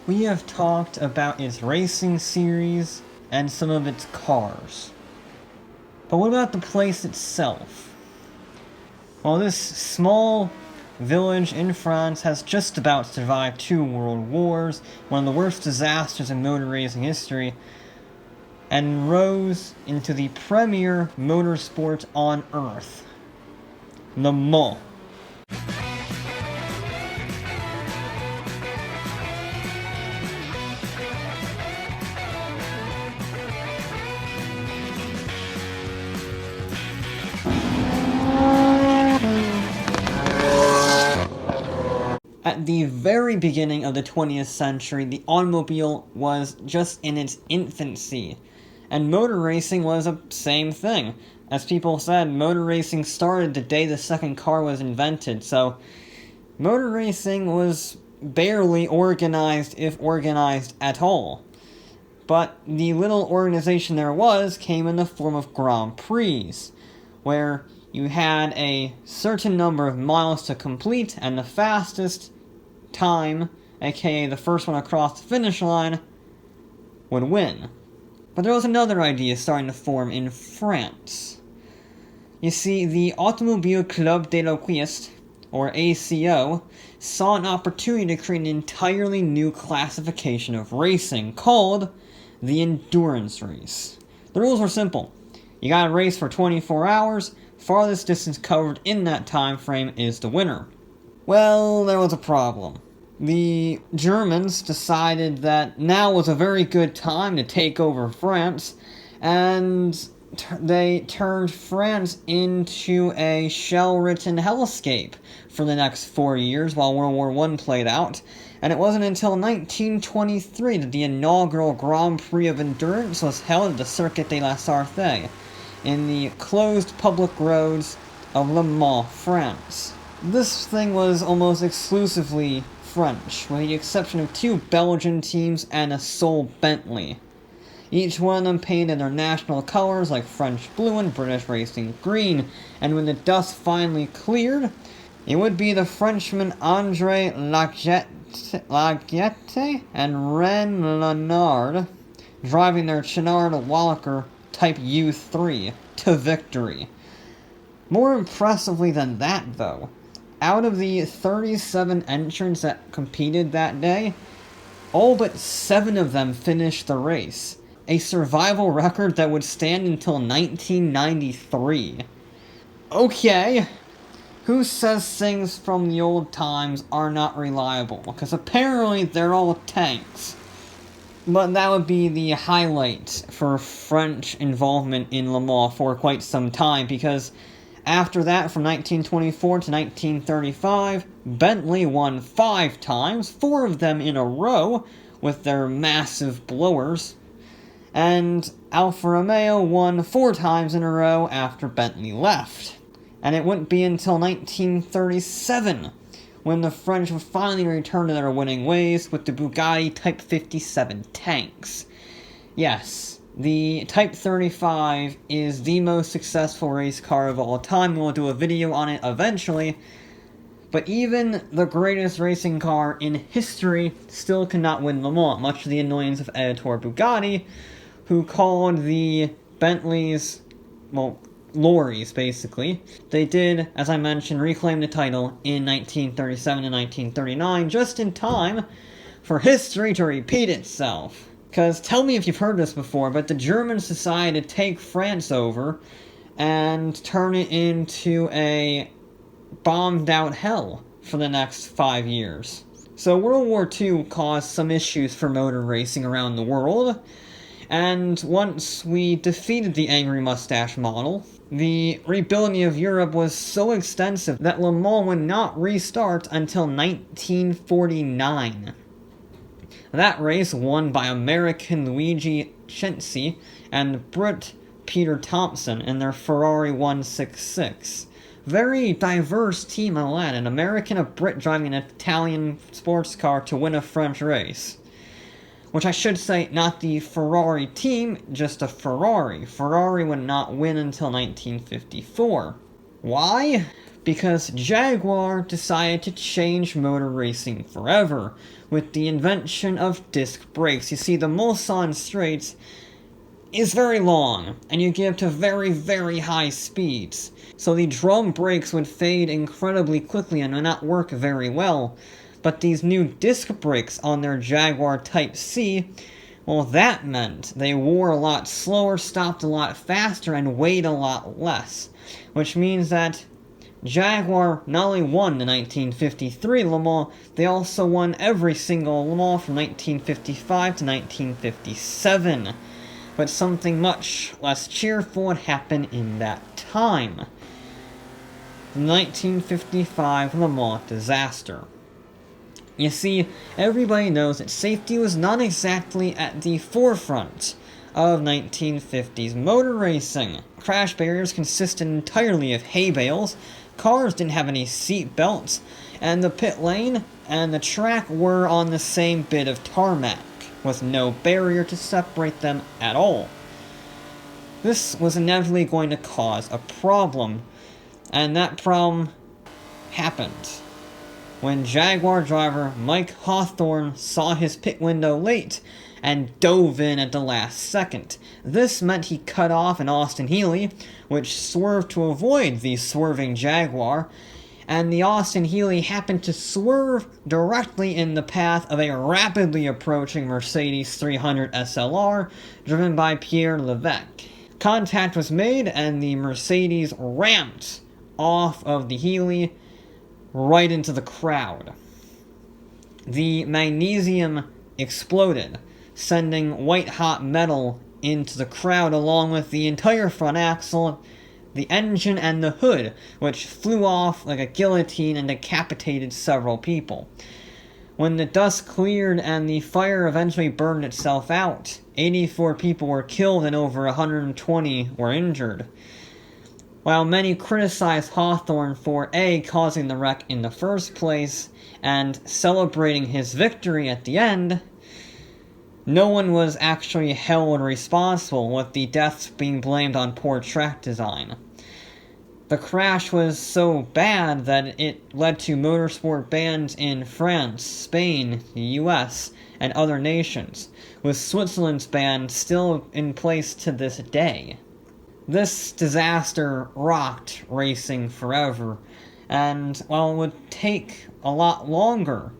we have talked about its racing series and some of its cars. But what about the place itself? Well, this small village in France has just about survived 2 world wars, one of the worst disasters in motor racing history, and rose into the premier motorsport on Earth, Le Mans. At the very beginning of the 20th century, the automobile was just in its infancy, and motor racing was the same thing. As people said, motor racing started the day the second car was invented, so motor racing was barely organized, if organized at all. But the little organization there was came in the form of Grand Prix, where you had a certain number of miles to complete, and the fastest time, aka the first one across the finish line, would win. But there was another idea starting to form in France. You see, the Automobile Club de l'Ouest, or ACO, saw an opportunity to create an entirely new classification of racing called the endurance race. The rules were simple. You gotta race for 24 hours, farthest distance covered in that time frame is the winner. Well, there was a problem. The Germans decided that now was a very good time to take over France, and they turned France into a shell-ridden hellscape for the next 4 years while World War I played out, and it wasn't until 1923 that the inaugural Grand Prix of Endurance was held at the Circuit de la Sarthe, in the closed public roads of Le Mans, France. This thing was almost exclusively French, with the exception of 2 Belgian teams and a sole Bentley. Each one of them painted their national colors like French blue and British racing green, and when the dust finally cleared, it would be the Frenchmen André Laguette and Ren Lenard driving their Chenard Walker Type U3 to victory. More impressively than that, though, out of the 37 entrants that competed that day, all but 7 of them finished the race, a survival record that would stand until 1993. Okay, who says things from the old times are not reliable? Because apparently they're all tanks. But that would be the highlight for French involvement in Le Mans for quite some time, because after that, from 1924 to 1935, Bentley won 5 times, 4 of them in a row, with their massive blowers, and Alfa Romeo won 4 times in a row after Bentley left. And it wouldn't be until 1937 when the French would finally return to their winning ways with the Bugatti Type 57 tanks. Yes, the Type 35 is the most successful race car of all time. We'll do a video on it eventually. But even the greatest racing car in history still cannot win Le Mans, much to the annoyance of editor Bugatti, who called the Bentleys, well, lorries, basically. They did, as I mentioned, reclaim the title in 1937 and 1939, just in time for history to repeat itself. Because, tell me if you've heard this before, but the Germans decided to take France over and turn it into a bombed-out hell for the next 5 years. So World War II caused some issues for motor racing around the world, and once we defeated the Angry Mustache model, the rebuilding of Europe was so extensive that Le Mans would not restart until 1949. That race won by American Luigi Chenzi and Brit Peter Thompson in their Ferrari 166. Very diverse team, I'll add, an American, a Brit driving an Italian sports car to win a French race. Which I should say, not the Ferrari team, just a Ferrari. Ferrari would not win until 1954. Why? because Jaguar decided to change motor racing forever with the invention of disc brakes. You see, the Mulsanne Straits is very long, and you give to very, very high speeds. So the drum brakes would fade incredibly quickly and would not work very well. But these new disc brakes on their Jaguar Type C, well, that meant they wore a lot slower, stopped a lot faster, and weighed a lot less. Which means that Jaguar not only won the 1953 Le Mans, they also won every single Le Mans from 1955 to 1957. But something much less cheerful had happened in that time. The 1955 Le Mans disaster. You see, everybody knows that safety was not exactly at the forefront of 1950s motor racing. Crash barriers consisted entirely of hay bales, cars didn't have any seat belts, and the pit lane and the track were on the same bit of tarmac, with no barrier to separate them at all. This was inevitably going to cause a problem, and that problem happened. When Jaguar driver Mike Hawthorne saw his pit window late and dove in at the last second. This meant he cut off an Austin Healey, which swerved to avoid the swerving Jaguar, and the Austin Healey happened to swerve directly in the path of a rapidly approaching Mercedes 300 SLR driven by Pierre Levesque. Contact was made and the Mercedes ramped off of the Healey right into the crowd. The magnesium exploded, sending white-hot metal into the crowd along with the entire front axle, the engine, and the hood, which flew off like a guillotine and decapitated several people. When the dust cleared and the fire eventually burned itself out, 84 people were killed and over 120 were injured. While many criticized Hawthorne for A, causing the wreck in the first place, and celebrating his victory at the end, no one was actually held responsible, with the deaths being blamed on poor track design. The crash was so bad that it led to motorsport bans in France, Spain, the US, and other nations, with Switzerland's ban still in place to this day. This disaster rocked racing forever, and while it would take a lot longer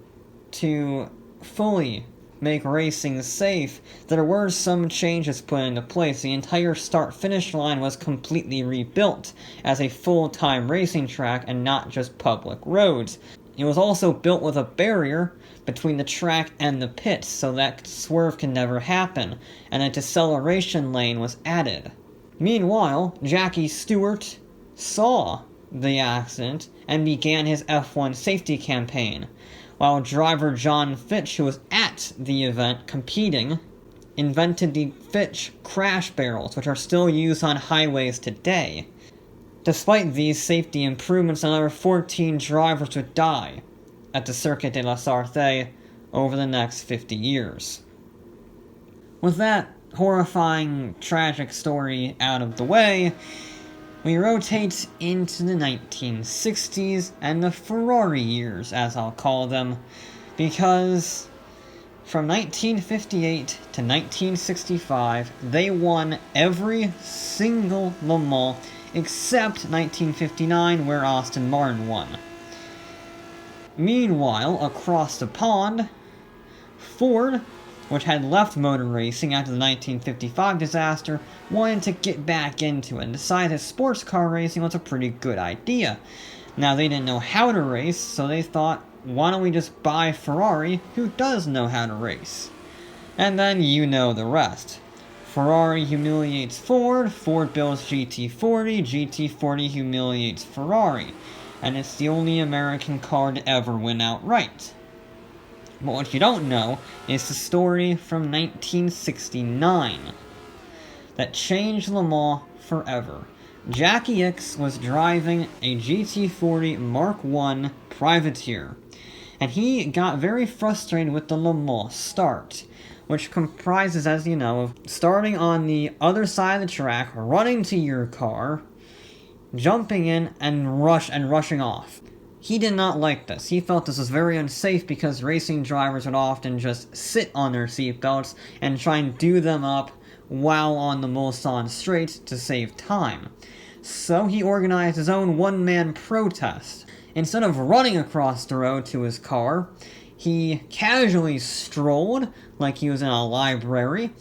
to fully make racing safe, there were some changes put into place. The entire start-finish line was completely rebuilt as a full-time racing track and not just public roads. It was also built with a barrier between the track and the pits so that swerve can never happen, and a deceleration lane was added. Meanwhile, Jackie Stewart saw the accident and began his F1 safety campaign, while driver John Fitch, who was at the event competing, invented the Fitch crash barrels, which are still used on highways today. Despite these safety improvements, another 14 drivers would die at the Circuit de la Sarthe over the next 50 years. With that horrifying, tragic story out of the way, we rotate into the 1960s and the Ferrari years, as I'll call them, because from 1958 to 1965, they won every single Le Mans except 1959, where Aston Martin won. Meanwhile, across the pond, Ford, which had left motor racing after the 1955 disaster, wanted to get back into it and decided that sports car racing was a pretty good idea. Now, they didn't know how to race, so they thought, why don't we just buy Ferrari, who does know how to race? And then you know the rest. Ferrari humiliates Ford, Ford builds GT40, GT40 humiliates Ferrari, and it's the only American car to ever win outright. But what you don't know is the story from 1969 that changed Le Mans forever. Jackie Ickx was driving a GT40 Mark I privateer, and he got very frustrated with the Le Mans start, which comprises, as you know, of starting on the other side of the track, running to your car, jumping in and rushing off. He did not like this. He felt this was very unsafe because racing drivers would often just sit on their seatbelts and try and do them up while on the Mulsanne straight to save time. So he organized his own one-man protest. Instead of running across the road to his car, he casually strolled like he was in a library,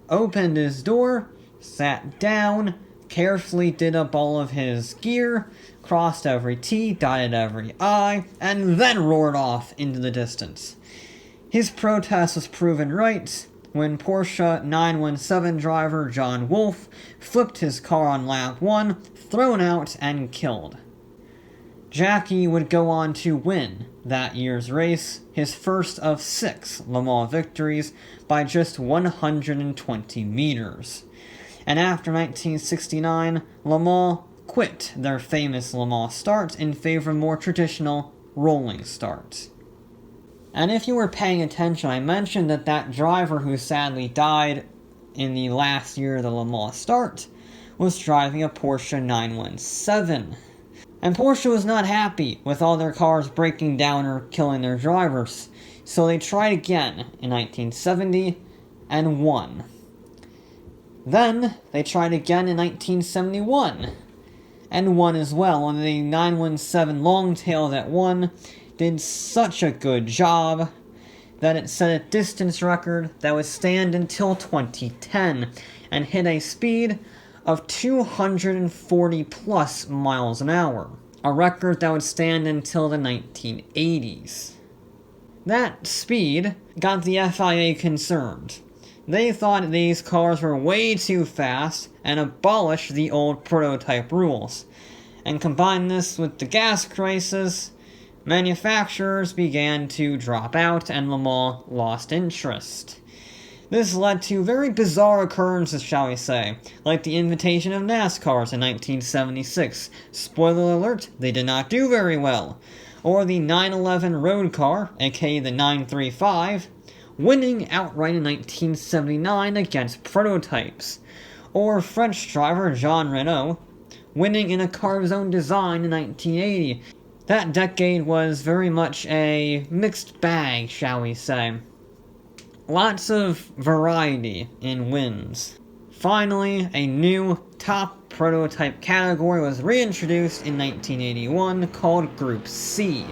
opened his door, sat down, carefully did up all of his gear, crossed every T, dotted every I, and then roared off into the distance. His protest was proven right when Porsche 917 driver John Wolfe flipped his car on lap 1, thrown out and killed. Jackie would go on to win that year's race, his first of 6 Le Mans victories, by just 120 meters. And after 1969, Le Mans quit their famous Le Mans starts in favor of more traditional rolling starts. And if you were paying attention, I mentioned that driver who sadly died in the last year of the Le Mans start was driving a Porsche 917. And Porsche was not happy with all their cars breaking down or killing their drivers, so they tried again in 1970 and won. Then they tried again in 1971 and won as well, and the 917 Longtail that won did such a good job that it set a distance record that would stand until 2010 and hit a speed of 240 plus miles an hour, a record that would stand until the 1980s. That speed got the FIA concerned. They thought these cars were way too fast and abolished the old prototype rules. And combine this with the gas crisis, manufacturers began to drop out and Le Mans lost interest. This led to very bizarre occurrences, shall we say, like the invitation of NASCARs in 1976. Spoiler alert, they did not do very well. Or the 911 road car, aka the 935, winning outright in 1979 against prototypes. Or French driver Jean Reno, winning in a car of his own design in 1980. That decade was very much a mixed bag, shall we say. Lots of variety in wins. Finally, a new top prototype category was reintroduced in 1981 called Group C.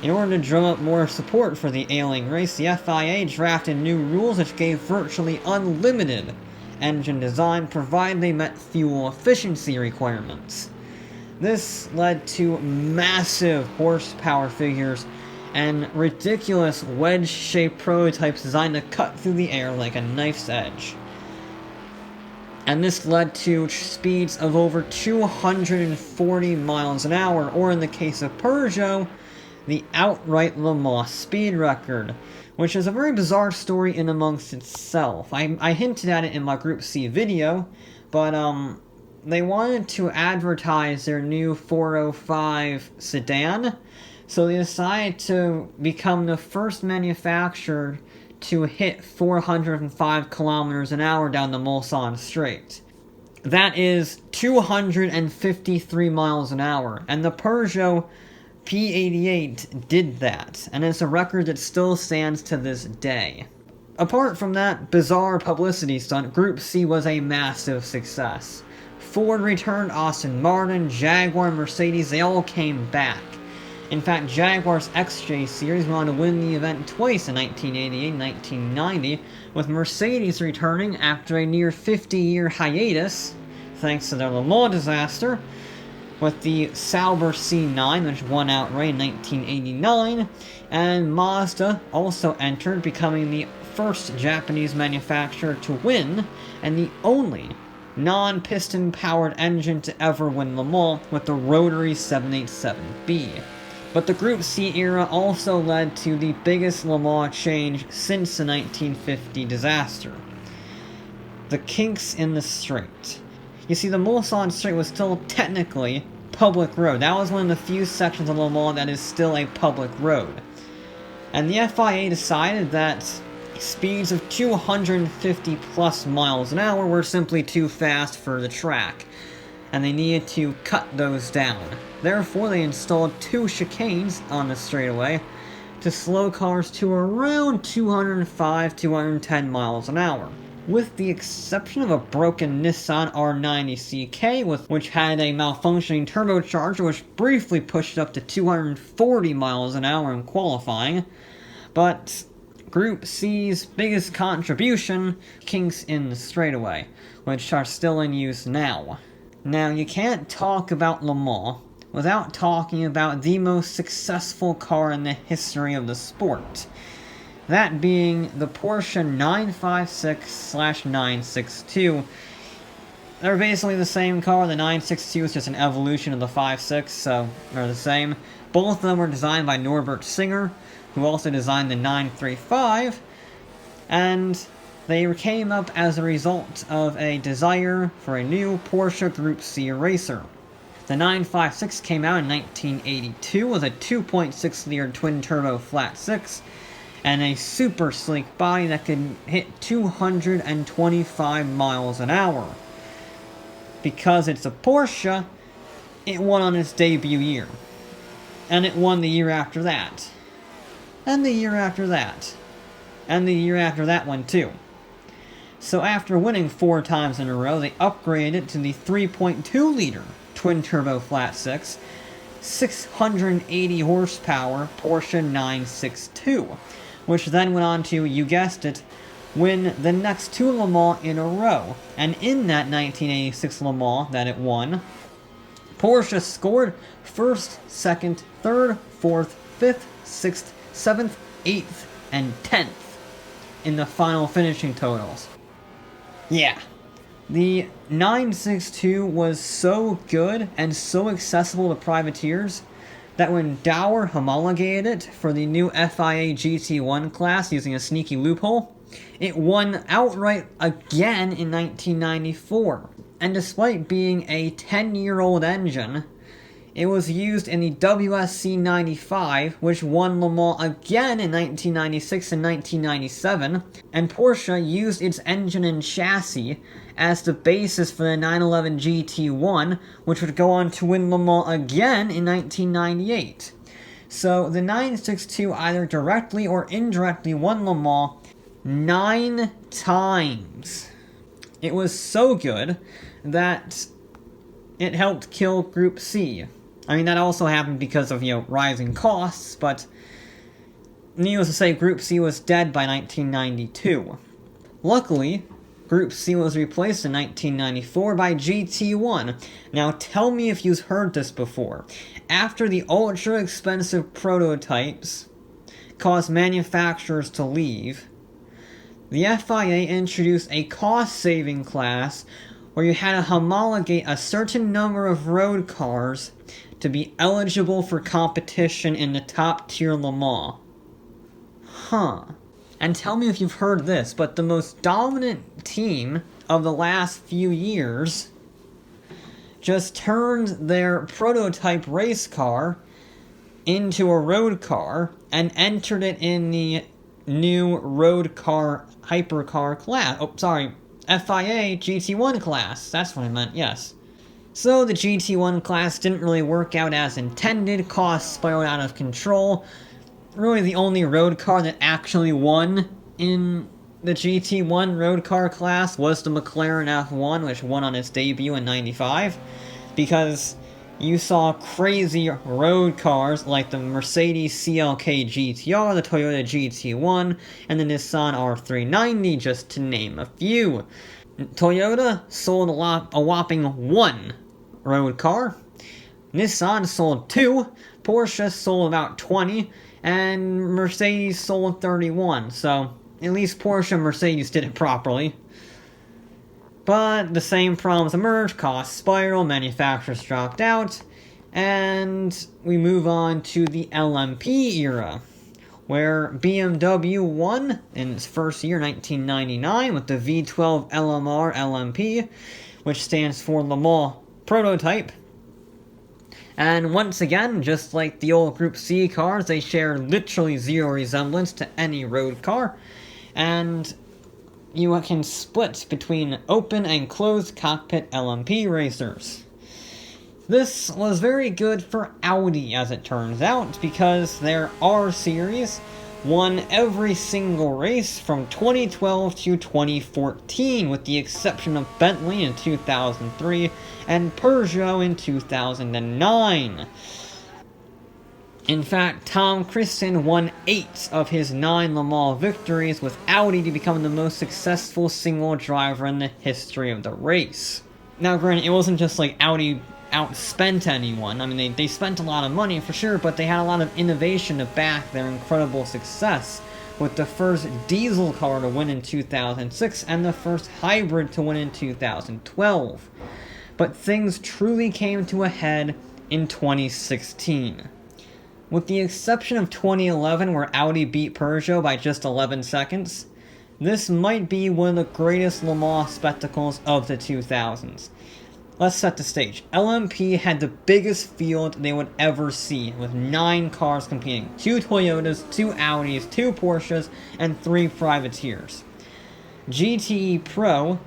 In order to drum up more support for the ailing race, the FIA drafted new rules which gave virtually unlimited engine design provided they met fuel efficiency requirements. This led to massive horsepower figures and ridiculous wedge-shaped prototypes designed to cut through the air like a knife's edge. And this led to speeds of over 240 miles an hour, or in the case of Peugeot, the outright Le Mans speed record, which is a very bizarre story in amongst itself. I hinted at it in my Group C video, but they wanted to advertise their new 405 sedan, so they decided to become the first manufacturer to hit 405 kilometers an hour down the Mulsanne Straight. That is 253 miles an hour, and the Peugeot P88 did that, and it's a record that still stands to this day. Apart from that bizarre publicity stunt, Group C was a massive success. Ford returned, Aston Martin, Jaguar, Mercedes, they all came back. In fact, Jaguar's XJ series went on to win the event twice in 1988 and 1990, with Mercedes returning after a near 50-year hiatus, thanks to their Le Mans disaster, with the Sauber C9, which won outright in 1989, and Mazda also entered, becoming the first Japanese manufacturer to win, and the only non-piston powered engine to ever win Le Mans with the rotary 787B. But the Group C era also led to the biggest Le Mans change since the 1950 disaster. The kinks in the straight. You see, the Mulsanne Straight was still technically public road. That was one of the few sections of Le Mans that is still a public road. And the FIA decided that speeds of 250 plus miles an hour were simply too fast for the track. and they needed to cut those down. Therefore, they installed 2 chicanes on the straightaway to slow cars to around 205-210 miles an hour. With the exception of a broken Nissan R90 CK, which had a malfunctioning turbocharger which briefly pushed up to 240 miles an hour in qualifying, but Group C's biggest contribution, kinks in the straightaway, which are still in use now. Now, you can't talk about Le Mans without talking about the most successful car in the history of the sport. That being the Porsche 956/962. They're basically the same car. The 962 is just an evolution of the 56, so they're the same. Both of them were designed by Norbert Singer, who also designed the 935, and they came up as a result of a desire for a new Porsche Group C racer. The 956 came out in 1982 with a 2.6-liter twin-turbo flat-six, and a super sleek body that could hit 225 miles an hour. Because it's a Porsche, it won on its debut year. And it won the year after that. And the year after that. And the year after that one too. So after winning 4 times in a row, they upgraded it to the 3.2-liter twin-turbo flat-six, 680 horsepower Porsche 962, which then went on to, you guessed it, win the next 2 Le Mans in a row. And in that 1986 Le Mans that it won, Porsche scored 1st, 2nd, 3rd, 4th, 5th, 6th, 7th, 8th, and 10th in the final finishing totals. Yeah. The 962 was so good and so accessible to privateers that when Dower homologated it for the new FIA GT1 class using a sneaky loophole, it won outright again in 1994. And despite being a 10-year-old engine, it was used in the WSC 95, which won Le Mans again in 1996 and 1997, and Porsche used its engine and chassis as the basis for the 911 GT1, which would go on to win Le Mans again in 1998. So the 962 either directly or indirectly won Le Mans 9 times. It was so good that it helped kill Group C. I mean, that also happened because of, rising costs, but needless to say, Group C was dead by 1992. Luckily, Group C was replaced in 1994 by GT1. Now, tell me if you've heard this before. After the ultra-expensive prototypes caused manufacturers to leave, the FIA introduced a cost-saving class where you had to homologate a certain number of road cars to be eligible for competition in the top-tier Le Mans. Huh. And tell me if you've heard this, but the most dominant team of the last few years just turned their prototype race car into a road car and entered it in the new road car hypercar class. FIA GT1 class. That's what I meant, yes. So the GT1 class didn't really work out as intended, costs spiraled out of control. Really the only road car that actually won in the GT1 road car class was the McLaren F1, which won on its debut in '95, because you saw crazy road cars like the Mercedes CLK GTR, the Toyota GT1, and the Nissan R390, just to name a few. Toyota sold a whopping 1 road car, Nissan sold 2, Porsche sold about 20, and Mercedes sold 31, so at least Porsche and Mercedes did it properly. But the same problems emerged, costs spiral, manufacturers dropped out, and we move on to the LMP era, where BMW won in its first year, 1999, with the V12 LMR LMP, which stands for Le Mans Prototype. And once again, just like the old Group C cars, they share literally zero resemblance to any road car, and you can split between open and closed cockpit LMP racers. This was very good for Audi, as it turns out, because their R Series won every single race from 2012 to 2014, with the exception of Bentley in 2003 and Peugeot in 2009. In fact, Tom Kristen won 8 of his 9 Le Mans victories, with Audi to become the most successful single driver in the history of the race. Now granted, it wasn't just like Audi outspent anyone. I mean, they spent a lot of money for sure, but they had a lot of innovation to back their incredible success, with the first diesel car to win in 2006 and the first hybrid to win in 2012. But things truly came to a head in 2016. With the exception of 2011, where Audi beat Peugeot by just 11 seconds, this might be one of the greatest Le Mans spectacles of the 2000s. Let's set the stage. LMP had the biggest field they would ever see, with 9 cars competing. 2 Toyotas, 2 Audis, 2 Porsches, and 3 privateers. GTE Pro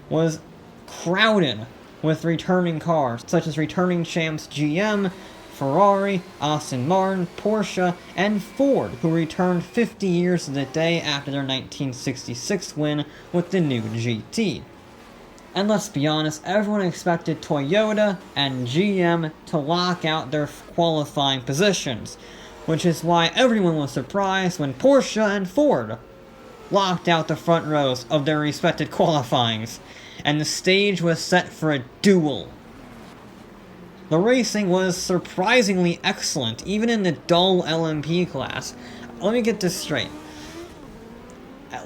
was crowded with returning cars, such as returning champs GM, Ferrari, Aston Martin, Porsche, and Ford, who returned 50 years to the day after their 1966 win with the new GT. And let's be honest, everyone expected Toyota and GM to lock out their qualifying positions, which is why everyone was surprised when Porsche and Ford locked out the front rows of their respected qualifyings, and the stage was set for a duel. The racing was surprisingly excellent, even in the dull LMP class. Let me get this straight.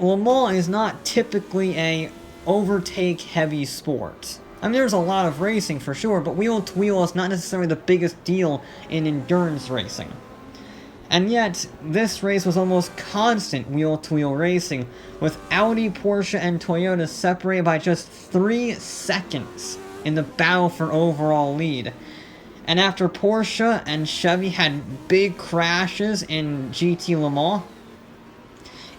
Le Mans is not typically a overtake-heavy sport. I mean, there's a lot of racing for sure, but wheel-to-wheel is not necessarily the biggest deal in endurance racing. And yet, this race was almost constant wheel-to-wheel racing, with Audi, Porsche, and Toyota separated by just 3 seconds in the battle for overall lead. And after Porsche and Chevy had big crashes in GT Le Mans,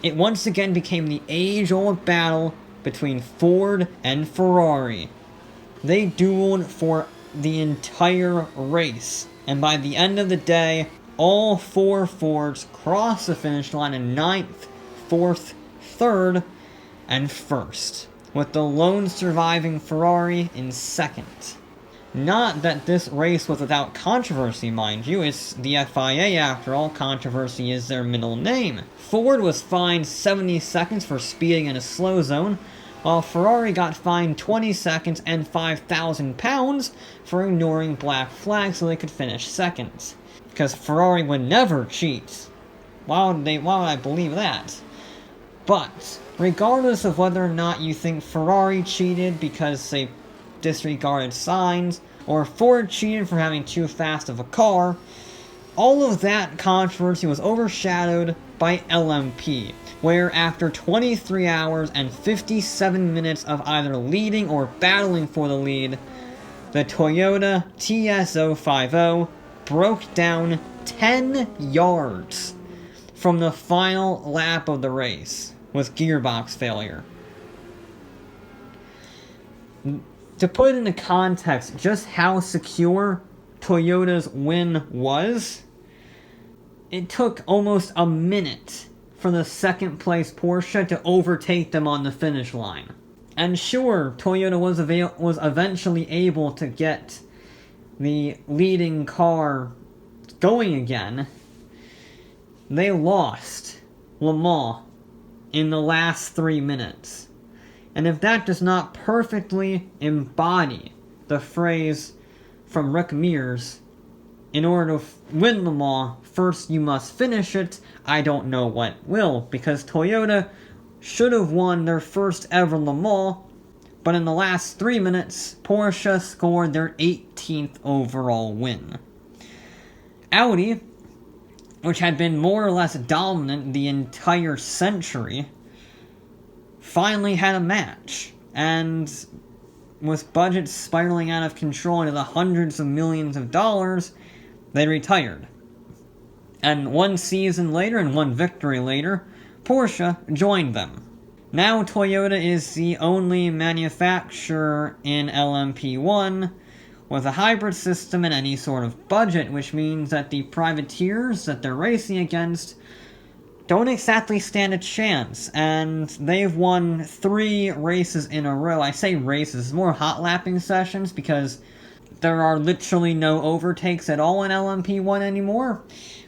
it once again became the age-old battle between Ford and Ferrari. They dueled for the entire race, and by the end of the day, all 4 Fords crossed the finish line in 9th, 4th, 3rd, and 1st, with the lone surviving Ferrari in 2nd. Not that this race was without controversy, mind you. It's the FIA after all. Controversy is their middle name. Ford was fined 70 seconds for speeding in a slow zone, while Ferrari got fined 20 seconds and £5,000 for ignoring black flags so they could finish second. Because Ferrari would never cheat. Why would I believe that? But, regardless of whether or not you think Ferrari cheated because they disregarded signs, or Ford cheated for having too fast of a car, all of that controversy was overshadowed by LMP, where after 23 hours and 57 minutes of either leading or battling for the lead, the Toyota TS050 broke down 10 yards from the final lap of the race with gearbox failure. To put into context just how secure Toyota's win was, it took almost a minute for the second place Porsche to overtake them on the finish line. And sure, Toyota was eventually able to get the leading car going again. They lost Le Mans in the last 3 minutes. And if that does not perfectly embody the phrase from Rick Mears, in order to win Le Mans, first you must finish it, I don't know what will, because Toyota should have won their first ever Le Mans, but in the last 3 minutes, Porsche scored their 18th overall win. Audi, which had been more or less dominant the entire century, finally had a match, and with budgets spiraling out of control into the hundreds of millions of dollars, they retired. And 1 season later and 1 victory later, Porsche joined them. Now Toyota is the only manufacturer in LMP1 with a hybrid system and any sort of budget, which means that the privateers that they're racing against don't exactly stand a chance, and they've won 3 races in a row. I say races, more hot lapping sessions, because there are literally no overtakes at all in LMP1 anymore,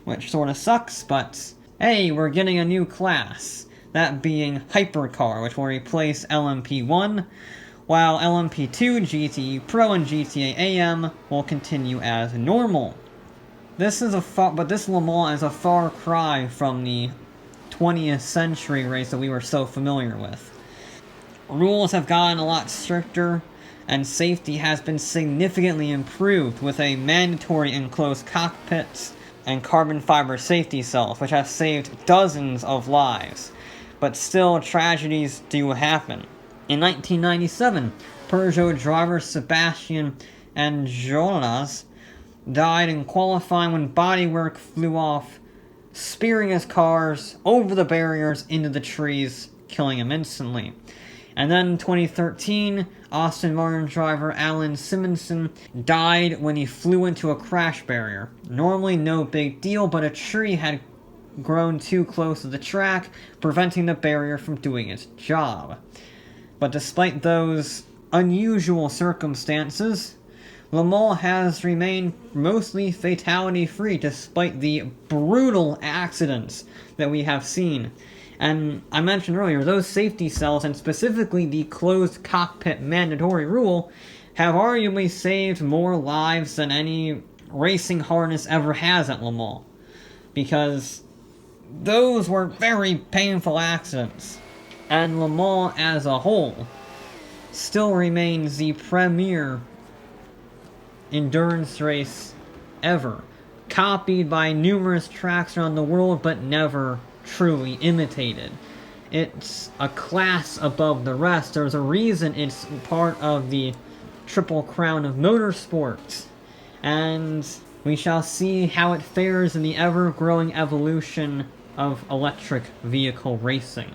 which sort of sucks, but hey, we're getting a new class, that being Hypercar, which will replace LMP1, while LMP2, GTE Pro, and GTA AM will continue as normal. This Le Mans is a far cry from the 20th century race that we were so familiar with. Rules have gotten a lot stricter, and safety has been significantly improved with a mandatory enclosed cockpit and carbon fiber safety cells, which have saved dozens of lives. But still, tragedies do happen. In 1997, Peugeot driver Sebastian Enjolras died in qualifying when bodywork flew off, spearing his cars over the barriers into the trees, killing him instantly. And then in 2013, Aston Martin driver Alan Simonson died when he flew into a crash barrier. Normally no big deal, but a tree had grown too close to the track, preventing the barrier from doing its job. But despite those unusual circumstances, Le Mans has remained mostly fatality-free despite the brutal accidents that we have seen. And I mentioned earlier, those safety cells, and specifically the closed cockpit mandatory rule, have arguably saved more lives than any racing harness ever has at Le Mans. Because those were very painful accidents. And Le Mans as a whole still remains the premier endurance race ever, copied by numerous tracks around the world but never truly imitated. It's a class above the rest. There's a reason it's part of the Triple Crown of Motorsports, and we shall see how it fares in the ever-growing evolution of electric vehicle racing.